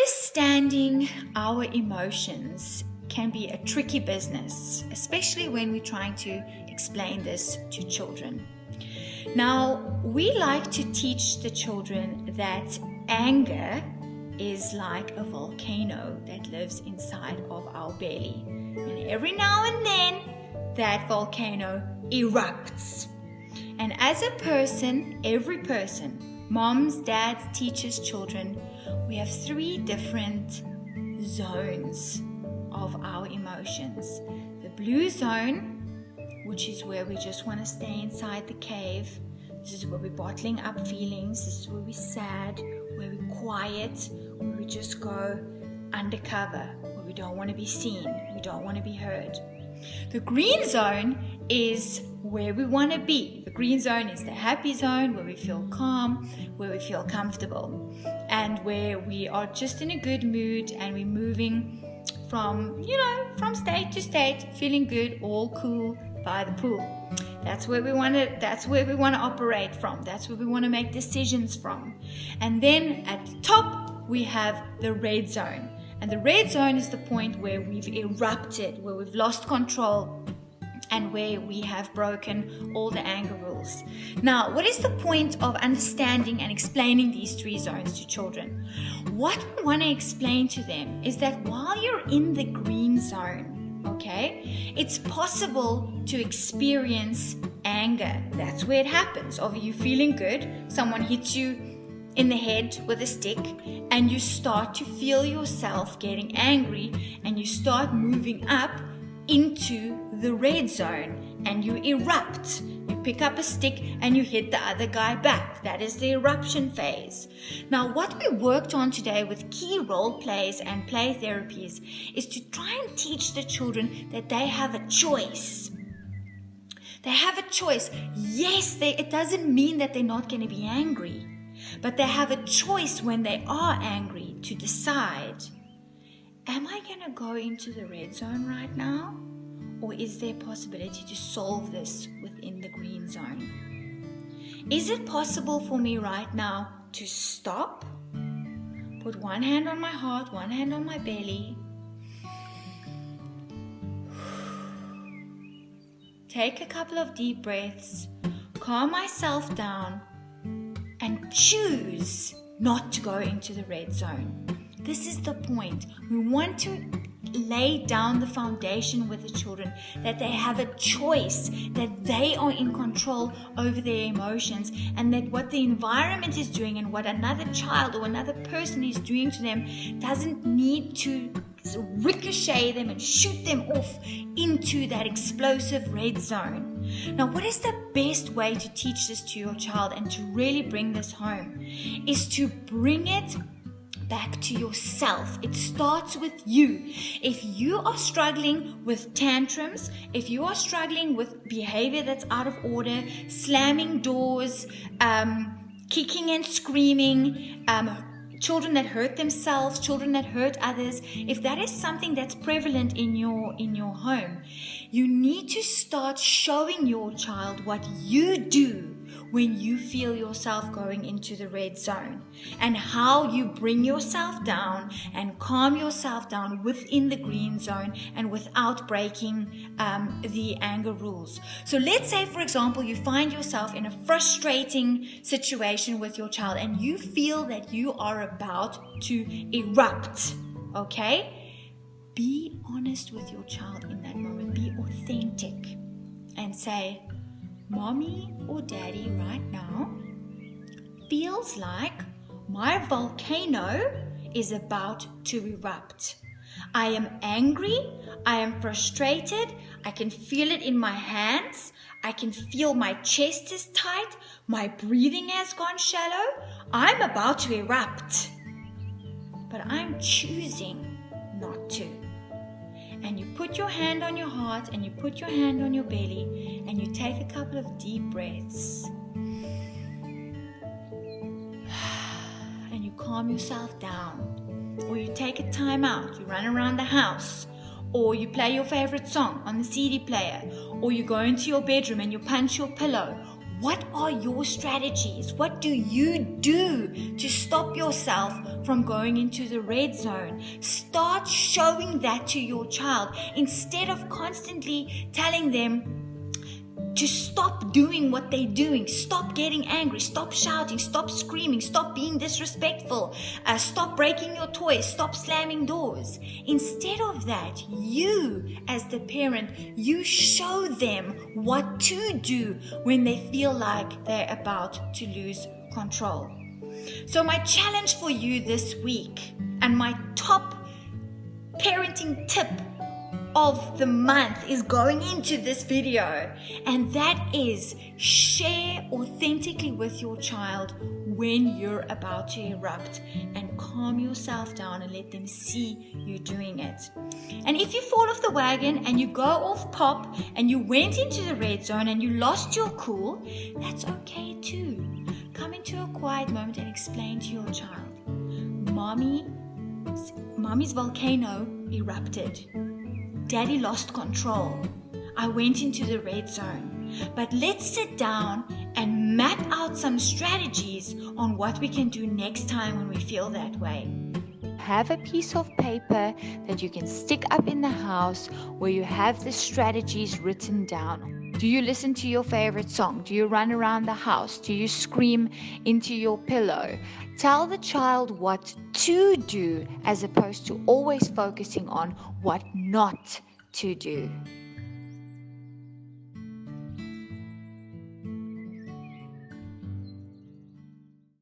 Understanding our emotions can be a tricky business, especially when we're trying to explain this to children. Now, we like to teach the children that anger is like a volcano that lives inside of our belly. And every now and then, that volcano erupts. And as a person, every person, moms, dads, teachers, children, we have 3 different zones of our emotions. The blue zone, which is where we just want to stay inside the cave. This is where we're bottling up feelings. This is where we're sad, where we're quiet, where we just go undercover, where we don't want to be seen, we don't want to be heard. The green zone is where we want to be. The green zone is the happy zone, where we feel calm, where we feel comfortable, and where we are just in a good mood and we're moving from state to state, feeling good, all cool by the pool. That's where we want to operate from. That's where we want to make decisions from. And then at the top, we have the red zone. And the red zone is the point where we've erupted, where we've lost control, and where we have broken all the anger rules. Now, what is the point of understanding and explaining these 3 zones to children? What we want to explain to them is that while you're in the green zone, okay, it's possible to experience anger. That's where it happens. Or you feeling good, someone hits you in the head with a stick, and you start to feel yourself getting angry, and you start moving up into the red zone, and you erupt. You pick up a stick and you hit the other guy back. That is the eruption phase. Now, what we worked on today with key role plays and play therapies is to try and teach the children that they have a choice. They have a choice. Yes, it doesn't mean that they're not going to be angry, but they have a choice when they are angry to decide, am I going to go into the red zone right now? Or is there a possibility to solve this within the green zone? Is it possible for me right now to stop, put one hand on my heart, one hand on my belly, take a couple of deep breaths, calm myself down, and choose not to go into the red zone? This is the point. We want to lay down the foundation with the children that they have a choice, that they are in control over their emotions, and that what the environment is doing and what another child or another person is doing to them doesn't need to ricochet them and shoot them off into that explosive red zone. Now, what is the best way to teach this to your child and to really bring this home is to bring it back to yourself. It starts with you. If you are struggling with tantrums, if you are struggling with behavior that's out of order, slamming doors, kicking and screaming, children that hurt themselves, children that hurt others, if that is something that's prevalent in your home, you need to start showing your child what you do when you feel yourself going into the red zone, and how you bring yourself down and calm yourself down within the green zone and without breaking the anger rules. So let's say, for example, you find yourself in a frustrating situation with your child and you feel that you are about to erupt, okay? Be honest with your child in that moment. Be authentic and say, Mommy or Daddy right now feels like my volcano is about to erupt. I am angry. I am frustrated. I can feel it in my hands. I can feel my chest is tight. My breathing has gone shallow. I'm about to erupt. But I'm choosing not to. And you put your hand on your heart and you put your hand on your belly and you take a couple of deep breaths and you calm yourself down, or you take a time out, you run around the house, or you play your favorite song on the CD player, or you go into your bedroom and you punch your pillow. What are your strategies? What do you do to stop yourself from going into the red zone. Start showing that to your child instead of constantly telling them to stop doing what they're doing. Stop getting angry, stop shouting, stop screaming, stop being disrespectful, stop breaking your toys, stop slamming doors. Instead of that, you as the parent, you show them what to do when they feel like they're about to lose control. So my challenge for you this week, and my top parenting tip of the month, is going into this video, and that is share authentically with your child when you're about to erupt, and calm yourself down and let them see you doing it. And if you fall off the wagon and you go off pop and you went into the red zone and you lost your cool, that's okay too. Come into a quiet moment and explain to your child, Mommy's volcano erupted. Daddy lost control. I went into the red zone. But let's sit down and map out some strategies on what we can do next time when we feel that way. Have a piece of paper that you can stick up in the house where you have the strategies written down. Do you listen to your favorite song? Do you run around the house? Do you scream into your pillow? Tell the child what to do as opposed to always focusing on what not to do.